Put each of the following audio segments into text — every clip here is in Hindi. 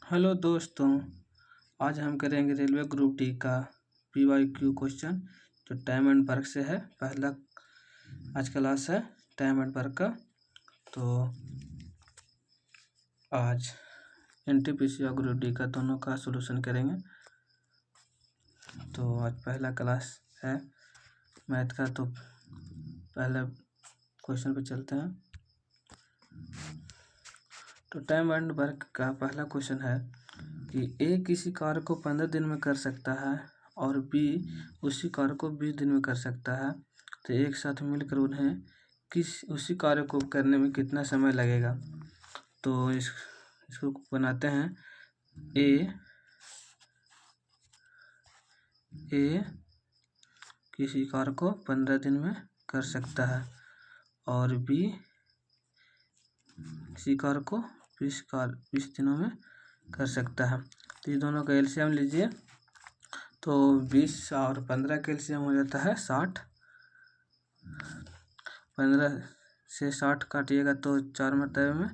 हेलो दोस्तों, आज हम करेंगे रेलवे ग्रुप डी का PYQ क्वेश्चन जो टाइम एंड वर्क से है। पहला आज क्लास है टाइम एंड वर्क का। तो आज NTPC और ग्रुप डी का दोनों का सॉल्यूशन करेंगे। तो आज पहला क्लास है मैथ का, तो पहले क्वेश्चन पे चलते हैं। तो टाइम एंड वर्क का पहला क्वेश्चन है कि ए किसी कार्य को 15 दिन में कर सकता है और बी उसी कार्य को 20 दिन में कर सकता है, तो एक साथ मिलकर उन्हें उसी कार्य को करने में कितना समय लगेगा। तो इसको बनाते हैं। ए किसी कार्य को 15 दिन में कर सकता है और बी किसी कार्य को 20 दिनों में कर सकता है। तो ये दोनों का एलसीएम लीजिए। तो 20 और 15 का एलसीएम हो जाता है 60। 15 से 60 काटिएगा तो 4 मरतबे में,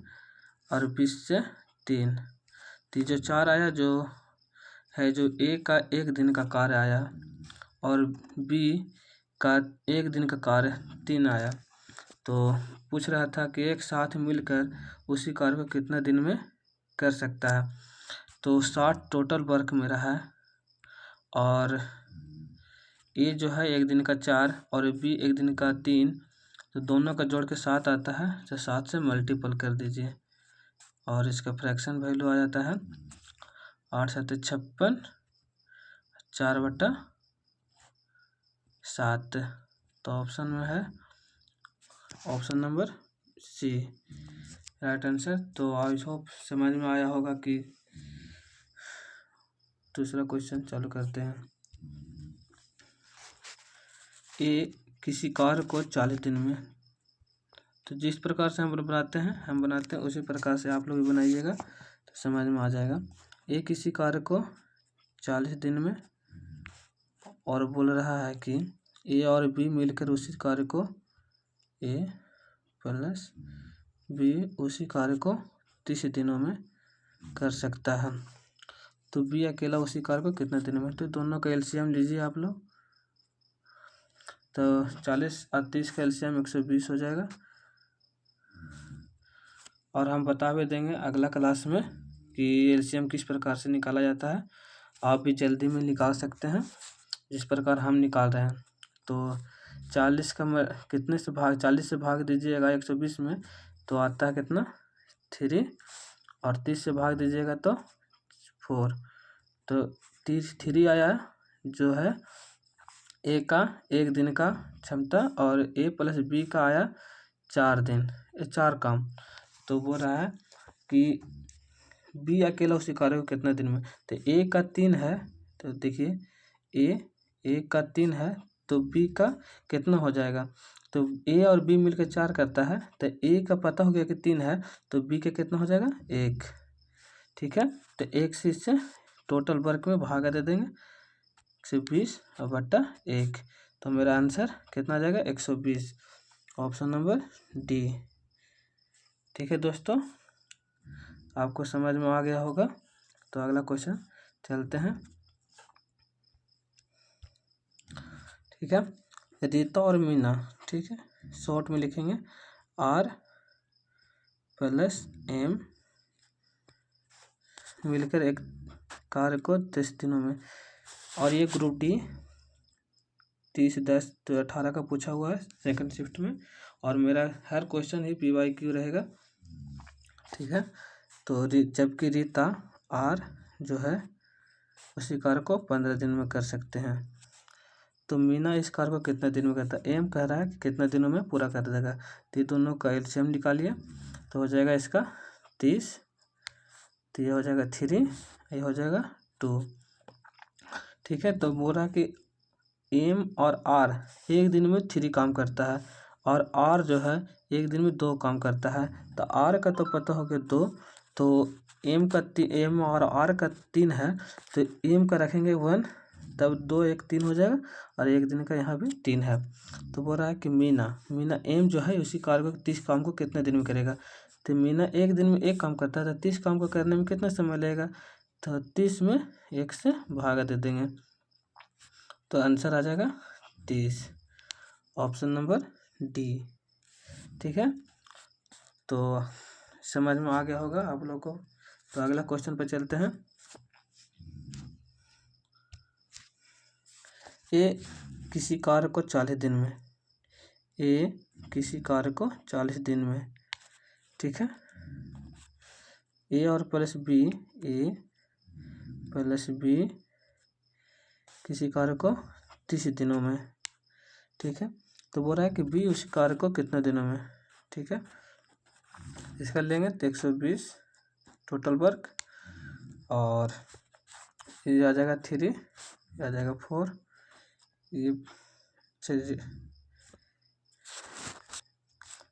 और 20 से 3। तो जो 4 आया जो है, जो ए का 1 दिन का कार्य आया और बी का 1 दिन का कार्य 3 आया। तो पूछ रहा था कि एक साथ मिलकर उसी कार्य को कितना दिन में कर सकता है। तो 60 टोटल वर्क मेरा है और ए जो है 1 दिन का 4 और बी 1 दिन का 3, तो दोनों का जोड़ के 7 आता है। तो 7 से मल्टीपल कर दीजिए और इसका फ्रैक्शन वैल्यू आ जाता है 8 7 56, 4/7। तो ऑप्शन में है option number C right answer. तो आई होप समझ में आया होगा कि दूसरा क्वेश्चन चालू करते हैं। ए किसी कार्य को 40 दिन में, तो जिस प्रकार से हम बनाते हैं उसी प्रकार से आप लोग भी बनाइएगा तो समझ में आ जाएगा। ए किसी कार्य को 40 दिन में और बोल रहा है कि ए और बी मिलकर उसी कार्य को ए प्लस बी उसी कार्य को 30 दिनों में कर सकता है। तो बी अकेला उसी कार्य को कितने दिनों में, तो दोनों का एलसीएम लीजिए आप लोग। तो 40 और 30 का एलसीएम 120 हो जाएगा। और हम बता भी देंगे अगला क्लास में कि एलसीएम किस प्रकार से निकाला जाता है। आप भी जल्दी में निकाल सकते हैं जिस प्रकार हम निकाल रहे हैं। तो 40 का कितने से भाग 40 से भाग दीजिएगा 120 में, तो आता है कितना 3, और 30 से भाग दीजिएगा तो 4। तो 3 आया जो है ए का 1 दिन का क्षमता, और ए प्लस बी का आया 4 दिन, 4 काम। तो बोल रहा है कि बी अकेला उसी कार्य को कितना दिन में, तो ए का 3 है। तो देखिए ए का 3 है तो बी का कितना हो जाएगा। तो ए और बी मिलकर 4 करता है, तो ए का पता हो गया कि 3 है, तो बी का कितना हो जाएगा 1। ठीक है, तो 1 से इससे टोटल वर्क में भागा दे देंगे 120/1। तो मेरा आंसर कितना आ जाएगा 120, ऑप्शन नंबर डी। ठीक है दोस्तों, आपको समझ में आ गया होगा। तो अगला क्वेश्चन चलते हैं। ठीक है, रीता और मीना, ठीक है, शॉर्ट में लिखेंगे R + M मिलकर एक कार्य को 10 दिनों में, और ये ग्रुप डी 30/10/18 का पूछा हुआ है सेकंड शिफ्ट में, और मेरा हर क्वेश्चन ही PYQ रहेगा। ठीक है, तो जबकि रीता R जो है उसी कार्य को 15 दिन में कर सकते हैं, तो मीना इस कार्य को कितने दिन में करता है। एम कह रहा है कि कितने दिनों में पूरा कर देगा। तो ये दोनों का एलसीएम निकालिए, तो हो जाएगा इसका 30, तो ये हो जाएगा 3, ये हो जाएगा 2। ठीक है, तो बोल रहा है कि एम और आर 1 दिन में 3 काम करता है और आर जो है 1 दिन में 2 काम करता है। तो आर का तो पता हो गया 2, तो एम और आर का 3 है, तो एम का रखेंगे 1, तब 2 1 3 हो जाएगा, और 1 दिन का यहाँ भी 3 है। तो बोल रहा है कि मीना एम जो है उसी कार्य को 30 काम को कितने दिन में करेगा। तो मीना एक दिन में एक काम करता है, तो 30 काम को करने में कितना समय लगेगा, तो 30 में 1 से भागा दे देंगे, तो आंसर आ जाएगा 30, ऑप्शन नंबर डी। ठीक है, तो समझ में आ गया होगा आप लोग को। तो अगला क्वेश्चन पे चलते हैं। ए किसी कार्य को 40 दिन में, ए किसी कार्य को 40 दिन में, ठीक है, ए और प्लस बी, ए प्लस बी किसी कार्य को 30 दिनों में, ठीक है। तो बोल रहा है कि बी उस कार्य को कितने दिनों में, ठीक है। इसका लेंगे तो 120 टोटल वर्क, और ये आ जाएगा 3, ये आ जाएगा 4, ये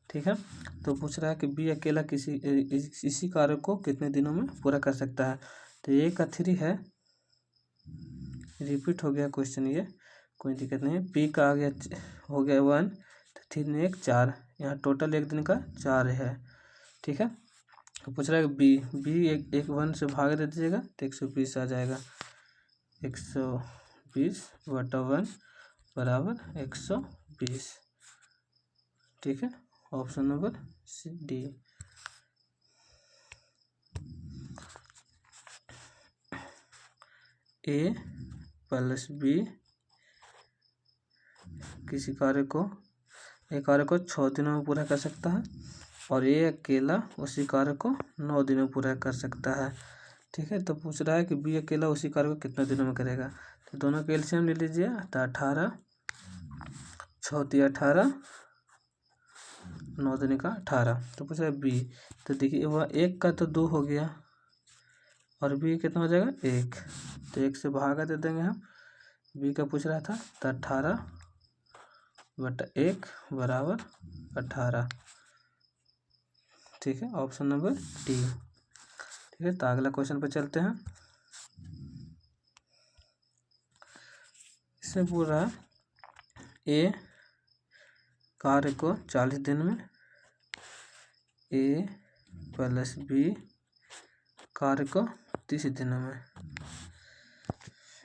ठीक है। तो पूछ रहा है कि बी अकेला इसी कार्य को कितने दिनों में पूरा कर सकता है। तो ए का 3 है, रिपीट हो गया क्वेश्चन, ये कोई दिक्कत नहीं है। बी का आ गया हो गया 1, तो 3 1 4, यहाँ टोटल एक दिन का 4 है, ठीक है। तो पूछ रहा है कि बी एक 1 से भाग दे दीजिएगा तो 120 आ जाएगा, 120/1 बराबर 120, ठीक है, ऑप्शन नंबर डी। ए प्लस बी किसी कार्य को 6 दिनों में पूरा कर सकता है, और ए अकेला उसी कार्य को 9 दिनों में पूरा कर सकता है, ठीक है। तो पूछ रहा है कि बी अकेला उसी कार्य को कितने दिनों में करेगा। तो दोनों का एलसीएम ले लीजिए, तो 18 6 18, 9 दिन का 18। तो पूछ रहा है बी, तो देखिए वह 1 का तो 2 हो गया, और बी कितना हो जाएगा 1, तो 1 से भागा दे देंगे हम। बी का पूछ रहा था, तो 18/1 बराबर 18, ठीक है, ऑप्शन नंबर डी। ठीक है, तो अगला क्वेश्चन पर चलते हैं। इसमें बोल रहा है ए कार्य को 40 दिन में, ए प्लस बी कार्य को 30 दिनों में।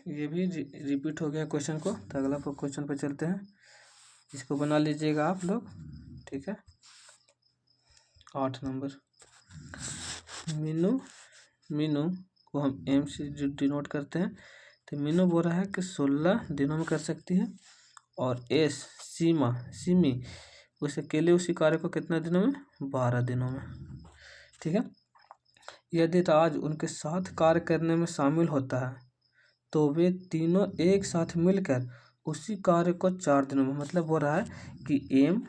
ये भी रिपीट हो गया क्वेश्चन को। तो अगला क्वेश्चन पर चलते हैं, इसको बना लीजिएगा आप लोग, ठीक है। 8 नंबर, मीनू को हम एम से डिनोट करते हैं। तो मीनू बोल रहा है कि 16 दिनों में कर सकती है, और एस सीमी उस अकेले उसी कार्य को कितने दिनों में, 12 दिनों में, ठीक है। यदि राज उनके साथ कार्य करने में शामिल होता है, तो वे तीनों एक साथ मिलकर उसी कार्य को 4 दिनों में, मतलब हो रहा है कि M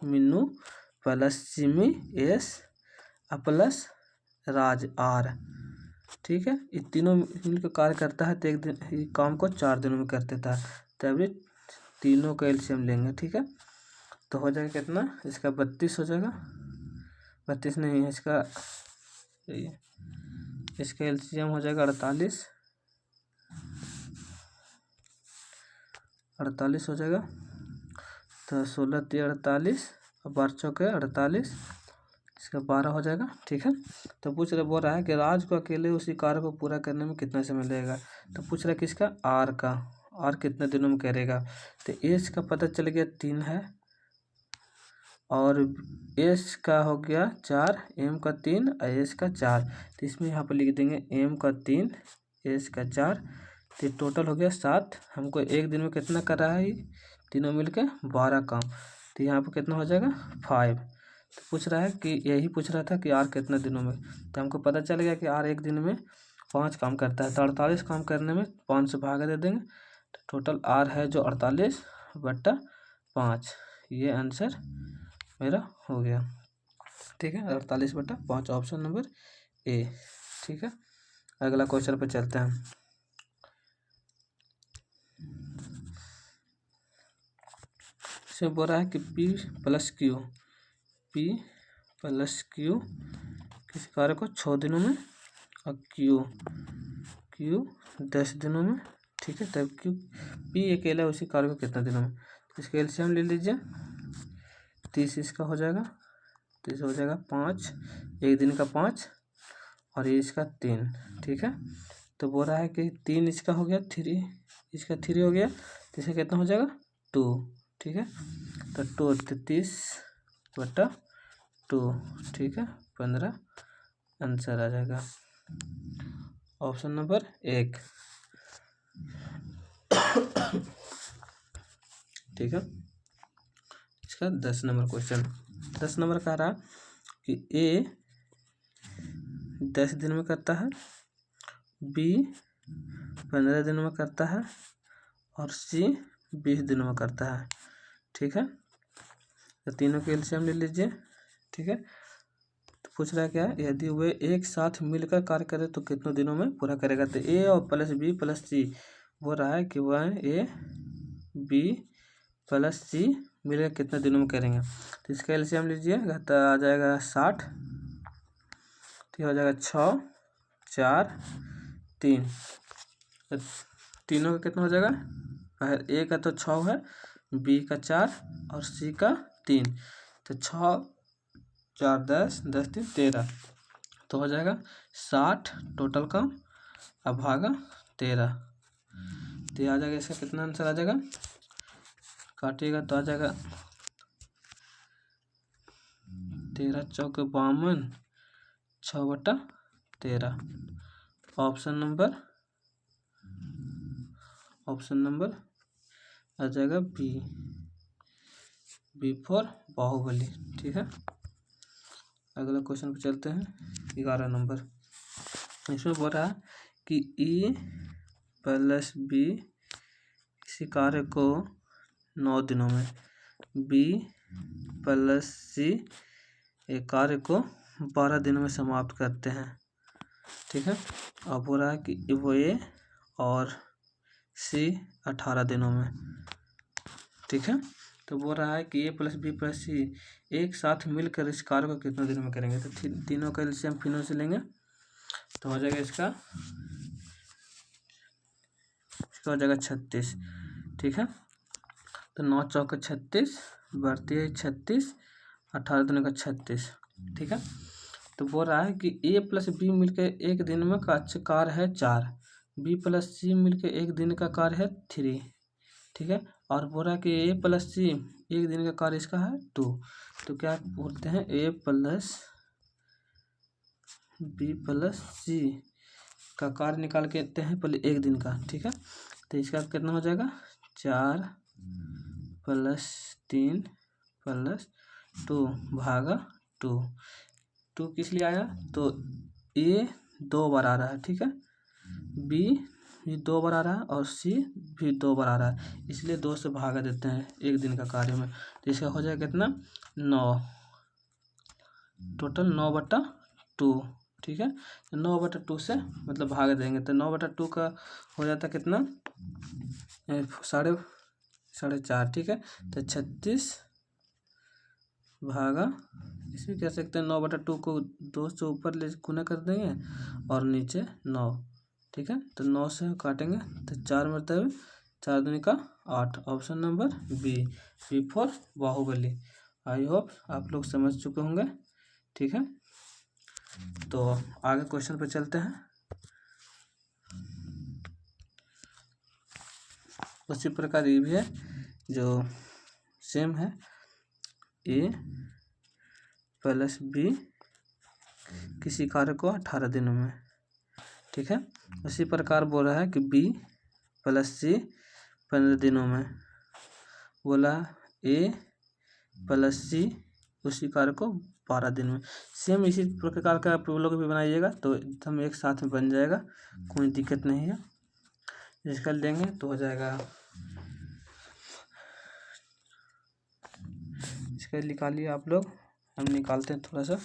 Meenu plus Simi S plus Raj R, ठीक है, ये तीनों मिलकर कार्य करता है, तो एक दिन ये काम को 4 दिनों में कर देता है। तभी तीनों का एलसीएम लेंगे, ठीक है। तो हो जाएगा कितना, इसका 32 हो जाएगा, 32 नहीं है, इसका एलसीएम हो जाएगा 48 हो जाएगा। तो 16 3 48 और 12 चौके 48, इसका 12 हो जाएगा, ठीक है। तो बोल रहा है कि राज को अकेले उसी कार्य को पूरा करने में कितना समय लगेगा। तो पूछ रहा है किसका, आर कितने दिनों में करेगा। तो एस का पता चल गया 3 है, और एस का हो गया 4, एम का 3 और एस का 4। तो इसमें यहाँ पर लिख देंगे एम का 3 एस का 4, तो टोटल हो गया 7। हमको एक दिन में कितना कर रहा है, तीनों मिलकर 12 काम, तो यहाँ पर कितना हो जाएगा 5। तो पूछ रहा है कि यही पूछ रहा था कि आर कितने दिनों में। तो हमको पता चल गया कि आर एक दिन में 5 काम करता है, तो 48 काम करने में 5 से भागा दे देंगे, तो टोटल आर है जो 48/5। ये आंसर मेरा हो गया, ठीक है, 48/5, ऑप्शन नंबर ए, ठीक है। अगला क्वेश्चन पर चलते हैं। इसमें बोल रहा है कि P प्लस Q किसी कार्य को 6 दिनों में, और Q 10 दिनों में, ठीक है। तब P अकेला उसी कार्य को कितने दिनों में। इसका एलसीएम ले लीजिए, 30 इसका हो जाएगा, तो इसे हो जाएगा 5, एक दिन का 5 और ये इसका 3। ठीक है, तो बोल रहा है कि 3 इसका हो गया, 3 इसका 3 हो गया, तो इसका कितना हो जाएगा 2। ठीक है, तो 32/2। ठीक है, 15 आंसर आ जाएगा ऑप्शन नंबर 1। ठीक है, इसका 10 नंबर क्वेश्चन। 10 नंबर कह रहा कि ए 10 दिन में करता है, बी 15 दिन में करता है और सी 20 दिन में करता है। ठीक है, तो तीनों के एलसीएम ले लीजिए। ठीक है, तो पूछ रहा है क्या, यदि वे एक साथ मिलकर कार्य करें तो कितने दिनों में पूरा करेगा। तो ए और प्लस बी प्लस सी बोल रहा है कि वह ए बी प्लस सी मिलकर कितने दिनों में करेंगे। तो इसका एलसीएम लीजिए, तो आ जाएगा 60, तो हो जाएगा 6, 4, 3। तो तीनों का कितना हो जाएगा, ए का तो 6 है, बी का 4 और सी का 3। तो 6, 4, 10, 10, 3, 13। तो हो जाएगा 60 टोटल का, अब भागा 13। तो ये आ जाएगा, इसका कितना आंसर आ जाएगा, काटिएगा तो आ जाएगा 13 चौके 52, 6/13। ऑप्शन नंबर आ जाएगा बी फॉर बाहुबली। ठीक है, अगला क्वेश्चन पे चलते हैं। 11 नंबर, इसमें बोल रहा है कि ए प्लस बी किसी कार्य को 9 दिनों में, बी प्लस सी एक कार्य को 12 दिनों में समाप्त करते हैं। ठीक है, अब हो रहा है कि वो ए और सी 18 दिनों में। ठीक है, तो बोल रहा है कि ए प्लस बी प्लस सी एक साथ मिलकर इस कार्य को कितने दिनों में करेंगे। तो तीनों का एलसीएम फिर से लेंगे, तो हो जाएगा इसका हो जाएगा 36। ठीक है, तो 9 चौके 36, बढ़ती है 36, 18 दिनों का 36। ठीक है, तो बोल रहा है कि ए प्लस बी मिलकर एक दिन में का कार्य है 4, बी प्लस सी मिलकर एक दिन का कार्य है 3। ठीक है, और बोल रहा है कि ए प्लस सी एक दिन का कार्य इसका है 2। तो क्या बोलते हैं, ए प्लस बी प्लस सी का कार्य निकाल के देते हैं पहले एक दिन का। ठीक है, तो इसका कितना हो जाएगा, 4 + 3 + 2 भागा 2 किस लिए आया, तो ए 2 बार आ रहा है। ठीक है, बी भी 2 बार आ रहा है और सी भी 2 बार आ रहा है, इसलिए 2 से भागा देते हैं एक दिन का कार्य में। तो इसका हो जाएगा कितना, 9, टोटल 9/2। ठीक है, तो 9/2 से मतलब भाग देंगे, तो 9/2 का हो जाता कितना, 4.5। ठीक है, तो 36 भागा, इसमें कह सकते हैं 9/2 को 2 से ऊपर ले गुना कर देंगे और नीचे 9। ठीक है, तो 9 से काटेंगे तो 4 मतलब 4 दूनी का 8। Option number B for Baahubali. I hope आप लोग समझ चुके होंगे। ठीक है, तो आगे क्वेश्चन पे चलते हैं। उसी प्रकार ये भी है जो सेम है, ए प्लस बी किसी कार्य को 18 दिनों में। ठीक है, उसी प्रकार बोल रहा है कि बी प्लस सी 15 दिनों में, बोला ए प्लस सी उसी कार्य को 12 दिन में। सेम इसी प्रकार का आप लोग भी बनाइएगा तो एकदम एक साथ में बन जाएगा, कोई दिक्कत नहीं है। इसका लेंगे तो हो जाएगा, इसका निकालिए आप लोग, हम निकालते हैं थोड़ा सा।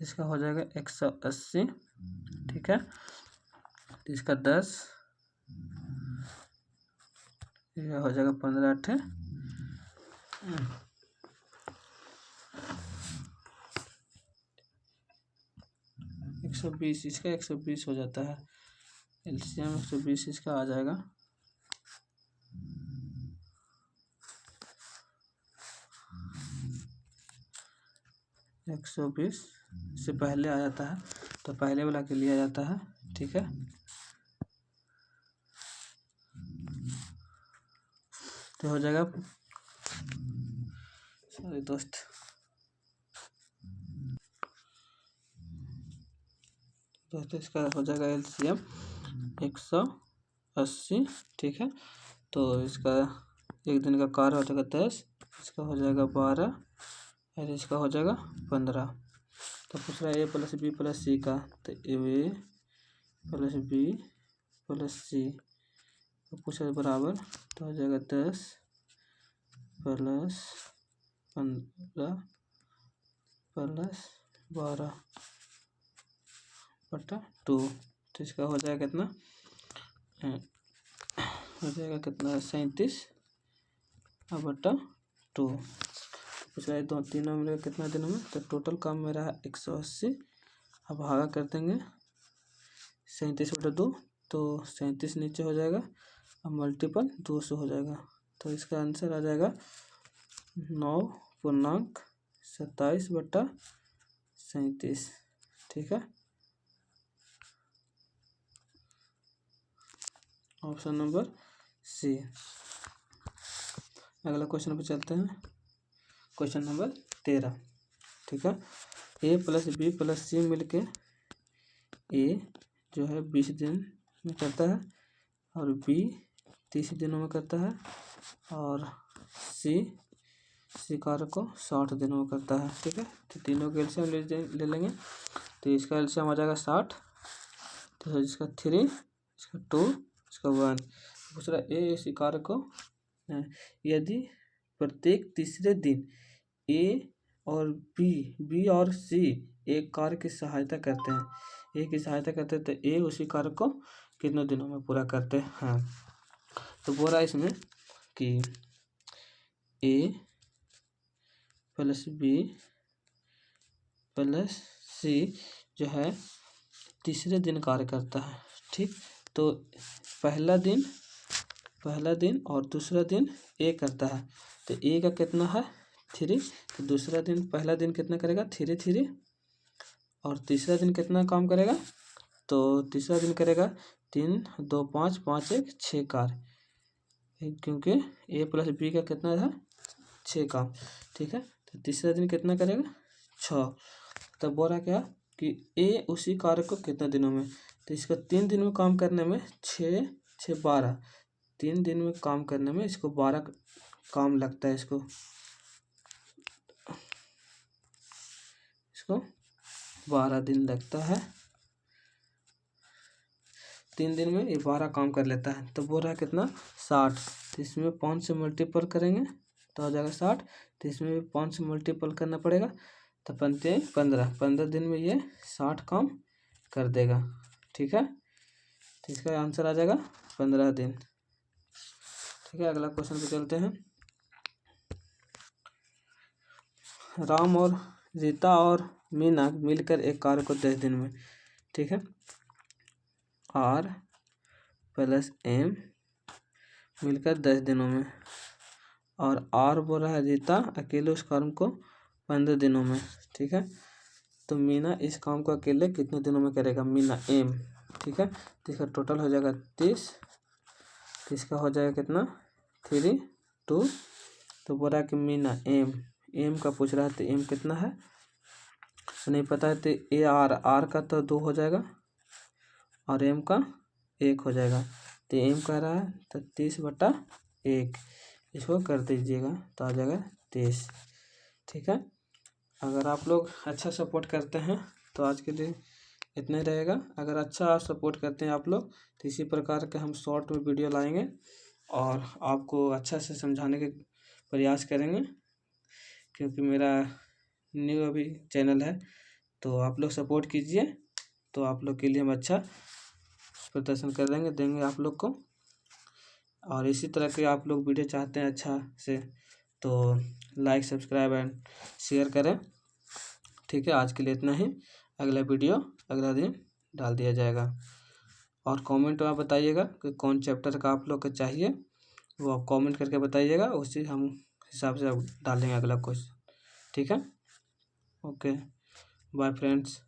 इसका हो जाएगा 180। ठीक है, तो इसका 10 यह हो जाएगा 15 8 120। इसका 120 हो जाता है। एलसीएम 120 इसका आ जाएगा 120 से पहले आ जाता है, तो पहले वाला के लिया जाता है। ठीक है, तो हो जाएगा, सॉरी दोस्त, इसका हो जाएगा एलसीएम 180। ठीक है, तो इसका एक दिन का कार्य हो जाएगा 10, इसका हो जाएगा 12 और इसका हो जाएगा 15। तो पूछ रहा है ए प्लस बी प्लस सी का, तो ए प्लस बी प्लस सी तो पूछ रहा है बराबर, तो हो जाएगा 10 प्लस 15 प्लस 12 बटा 2। तो इसका हो जाएगा कितना, हो जाएगा कितना 37 बटा 2। पूछ रहा है दो तीनों में कितना दिनों में, तो टोटल काम मेरा है 180। अब भागा कर देंगे 37 बटा 2, तो 37 नीचे हो जाएगा, अब मल्टीपल 200 हो जाएगा। तो इसका आंसर आ जाएगा 9.27 बटा 37। ठीक है, ऑप्शन नंबर सी। अगला क्वेश्चन पे चलते हैं, क्वेश्चन नंबर 13। ठीक है, ए प्लस बी प्लस सी मिलके ए जो है 20 दिन में करता है और बी 30 दिनों में करता है और सी कार्य को 60 दिनों में करता है। ठीक है, तो तीनों के एलसीएम ले लेंगे, तो इसका एलसीएम आ जाएगा 60, तो इसका 3, इसका 2, इसका 1। पूछ रहा ए इसी कार्य को यदि प्रत्येक तीसरे दिन ए और बी और सी एक कार्य की सहायता करते हैं, ए की सहायता करते हैं, तो ए उसी कार्य को कितने दिनों में पूरा करते हैं। तो बोल रहा है इसमें कि ए प्लस बी प्लस सी जो है तीसरे दिन कार्य करता है। ठीक, तो पहला दिन और दूसरा दिन ए करता है, तो ए का कितना है 3, तो दूसरा दिन पहला दिन कितना करेगा 3 और तीसरा दिन कितना काम करेगा, तो तीसरा दिन करेगा 3 2 5 5 1 6 कार्य, क्योंकि ए प्लस बी का कितना था 6 काम। ठीक है, तो तीसरा दिन कितना करेगा 6। तब बोल रहा क्या कि ए उसी कार्य को कितने दिनों में, तो इसका 3 दिन में काम करने में 6 6 12, 3 दिन में काम करने में इसको 12 काम लगता है, इसको 12 दिन लगता है। 3 दिन में ये 12 काम कर लेता है। तो बोल रहा है कितना 60, तो इसमें 5 से मल्टीपल करेंगे तो आ जाएगा 60, तो इसमें भी 5 से मल्टीपल करना पड़ेगा, तो 15 दिन में ये 60 काम कर देगा। ठीक है, तो इसका आंसर आ जाएगा 15 दिन। ठीक है, अगला क्वेश्चन पे चलते हैं। राम और रीता और मीना मिलकर एक कार्य को 10 दिन में, ठीक है, R प्लस M मिलकर 10 दिनों में, और R बोल रहा है रीता अकेले उस काम को 15 दिनों में। ठीक है, तो मीना इस काम को अकेले कितने दिनों में करेगा, मीना M। ठीक है, तो इसका टोटल हो जाएगा 30, तो इसका हो जाएगा कितना 3 2, तो बोल रहा है कि मीना M का पूछ रहा है, तो M कितना है नहीं पता है, तो R का तो 2 हो जाएगा और M का 1 हो जाएगा, तो M कह रहा है तो 30/1 इसको कर दीजिएगा, तो आ जाएगा 23। ठीक है, अगर आप लोग अच्छा सपोर्ट करते हैं तो आज के लिए इतना ही रहेगा। अगर अच्छा सपोर्ट करते हैं आप लोग तो इसी प्रकार के हम शॉर्ट में वीडियो लाएंगे और आपको अच्छा से समझाने के प्रयास करेंगे, क्योंकि मेरा न्यू अभी चैनल है, तो आप लोग सपोर्ट कीजिए, तो आप लोग के लिए हम अच्छा प्रदर्शन कर देंगे आप लोग को। और इसी तरह के आप लोग वीडियो चाहते हैं अच्छा से तो लाइक सब्सक्राइब एंड शेयर करें। ठीक है, आज के लिए इतना ही। अगला वीडियो अगला दिन डाल दिया जाएगा। और कमेंट में बताइएगा कि कौन चैप्टर का आप लोग को चाहिए, वो आप कमेंट करके बताइएगा, उसी हम हिसाब से डालेंगे अगला क्वेश्चन। ठीक है, ओके, बाय फ्रेंड्स।